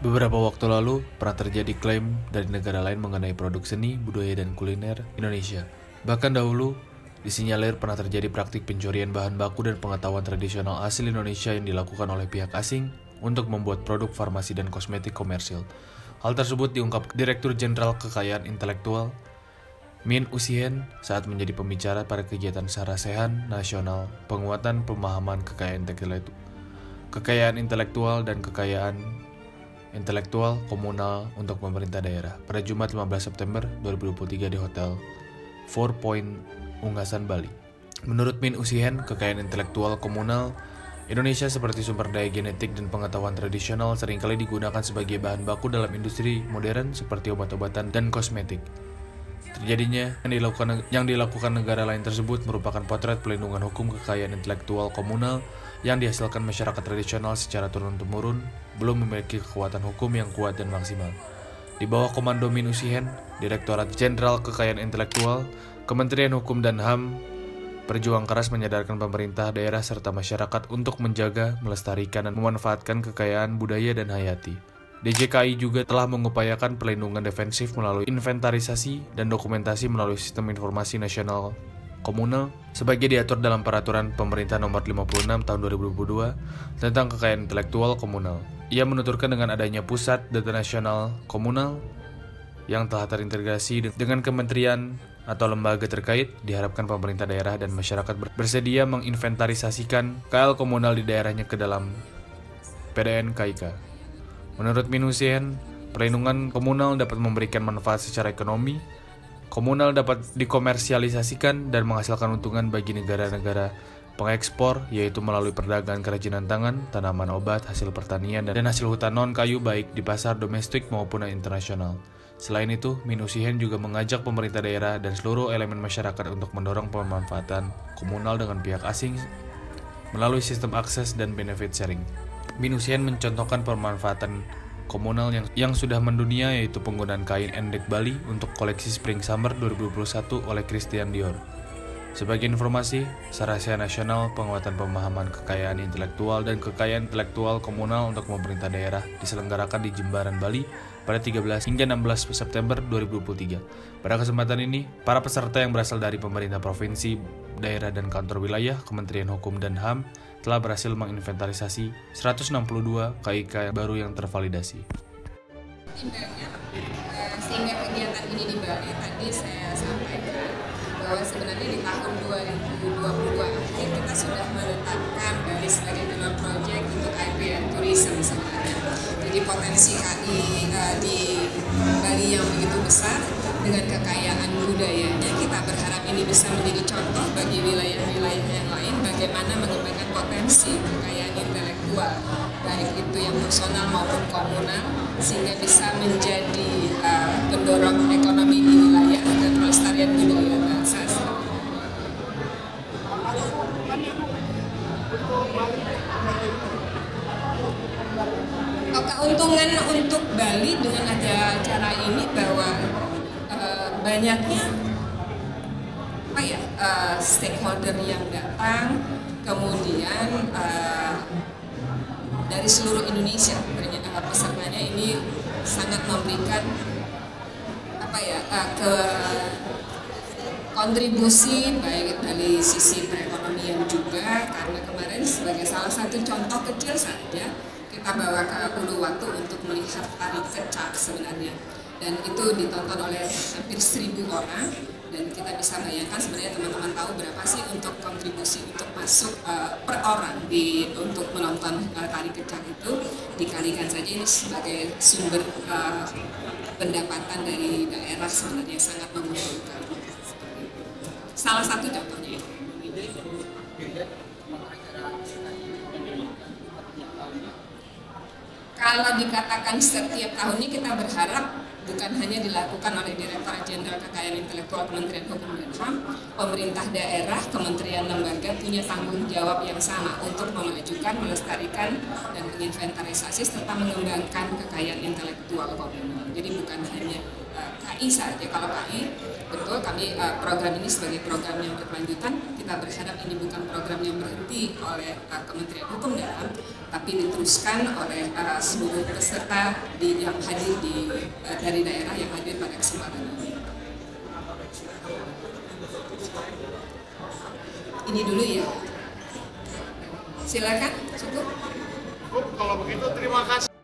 Beberapa waktu lalu, pernah terjadi klaim dari negara lain mengenai produk seni, budaya, dan kuliner Indonesia. Bahkan dahulu, disinyalir pernah terjadi praktik pencurian bahan baku dan pengetahuan tradisional asli Indonesia yang dilakukan oleh pihak asing untuk membuat produk farmasi dan kosmetik komersil. Hal tersebut diungkap Direktur Jenderal Kekayaan Intelektual Min Usihen saat menjadi pembicara pada kegiatan Sarasehan Nasional Penguatan Pemahaman Kekayaan Intelektual dan Kekayaan Intelektual Komunal untuk Pemerintah Daerah pada Jumat 15 September 2023 di Hotel 4 Point Ungasan, Bali. Menurut Min Usihen, kekayaan intelektual komunal Indonesia seperti sumber daya genetik dan pengetahuan tradisional seringkali digunakan sebagai bahan baku dalam industri modern seperti obat-obatan dan kosmetik. Terjadinya yang dilakukan negara lain tersebut merupakan potret pelindungan hukum kekayaan intelektual komunal yang dihasilkan masyarakat tradisional secara turun-temurun belum memiliki kekuatan hukum yang kuat dan maksimal. Di bawah komando Min Usihen, Direktorat Jenderal Kekayaan Intelektual, Kementerian Hukum dan HAM berjuang keras menyadarkan pemerintah daerah serta masyarakat untuk menjaga, melestarikan, dan memanfaatkan kekayaan budaya dan hayati. DJKI juga telah mengupayakan perlindungan defensif melalui inventarisasi dan dokumentasi melalui Sistem Informasi Nasional Komunal sebagai diatur dalam Peraturan Pemerintah Nomor 56 Tahun 2022 tentang Kekayaan Intelektual Komunal. Ia menuturkan dengan adanya Pusat Data Nasional Komunal yang telah terintegrasi dengan kementerian atau lembaga terkait, diharapkan pemerintah daerah dan masyarakat bersedia menginventarisasikan KL komunal di daerahnya ke dalam PDN KIK. Menurut Min Usihen, perlindungan komunal dapat memberikan manfaat secara ekonomi. Komunal dapat dikomersialisasikan dan menghasilkan untungan bagi negara-negara pengekspor, yaitu melalui perdagangan kerajinan tangan, tanaman obat, hasil pertanian, dan hasil hutan non-kayu baik di pasar domestik maupun internasional. Selain itu, Min Usihen juga mengajak pemerintah daerah dan seluruh elemen masyarakat untuk mendorong pemanfaatan komunal dengan pihak asing melalui sistem akses dan benefit sharing. Min Usihen mencontohkan pemanfaatan komunal yang sudah mendunia, yaitu penggunaan kain endek Bali untuk koleksi Spring Summer 2021 oleh Christian Dior. Sebagai informasi, Sarasehan Nasional Penguatan Pemahaman Kekayaan Intelektual dan Kekayaan Intelektual Komunal untuk Pemerintah Daerah diselenggarakan di Jimbaran, Bali pada 13 hingga 16 September 2023. Pada kesempatan ini, para peserta yang berasal dari pemerintah provinsi, daerah, dan kantor wilayah, Kementerian Hukum dan HAM telah berhasil menginventarisasi 162 KIK baru yang tervalidasi. Sehingga kegiatan ini di Bali tadi saya sampaikan bahwa sebenarnya di tahun 2022 akhir kita sudah menetapkan Bali sebagai pilot project untuk IPN Tourism sebenarnya. Jadi potensi KI di Bali yang begitu besar dengan kekayaan budayanya, kita berharap ini bisa menjadi contoh bagi wilayah-wilayah yang lain bagaimana mengembangkan potensi kekayaan intelektual baik itu yang personal maupun komunal sehingga bisa menjadi pendorong ekonomi di wilayah dan pelestarian budaya bangsa. Keuntungan untuk Bali dengan ada acara ini bahwa banyaknya stakeholder yang datang, kemudian dari seluruh Indonesia ternyata pesertanya ini sangat memberikan ke kontribusi baik dari sisi perekonomian juga, karena kemarin sebagai salah satu contoh kecil saja kita bawa ke Uluwatu untuk melihat tari kecak sebenarnya, dan itu ditonton oleh hampir 1.000 orang. Dan kita bisa bayangkan sebenarnya teman-teman tahu berapa sih untuk kontribusi untuk masuk per orang untuk menonton tari kecak itu, dikalikan saja ini sebagai sumber pendapatan dari daerah sebenarnya sangat menguntungkan. Salah satu contohnya itu. Kalau dikatakan setiap tahunnya, kita berharap bukan hanya dilakukan oleh Direktorat Jenderal Kekayaan Intelektual Kementerian Hukum dan HAM, pemerintah daerah, kementerian lembaga punya tanggung jawab yang sama untuk memajukan, melestarikan, dan menginventarisasi serta mengembangkan kekayaan intelektual komunal. Jadi bukan hanya KI saja. Kalau KI betul kami program ini sebagai program yang berkelanjutan. Kita berharap ini bukan program yang berhenti oleh Kementerian Hukum dan HAM, tapi diteruskan oleh seluruh peserta yang hadir dari daerah yang hadir pada kesempatan ini. Ini dulu ya. Silakan, cukup. Kalau begitu terima kasih.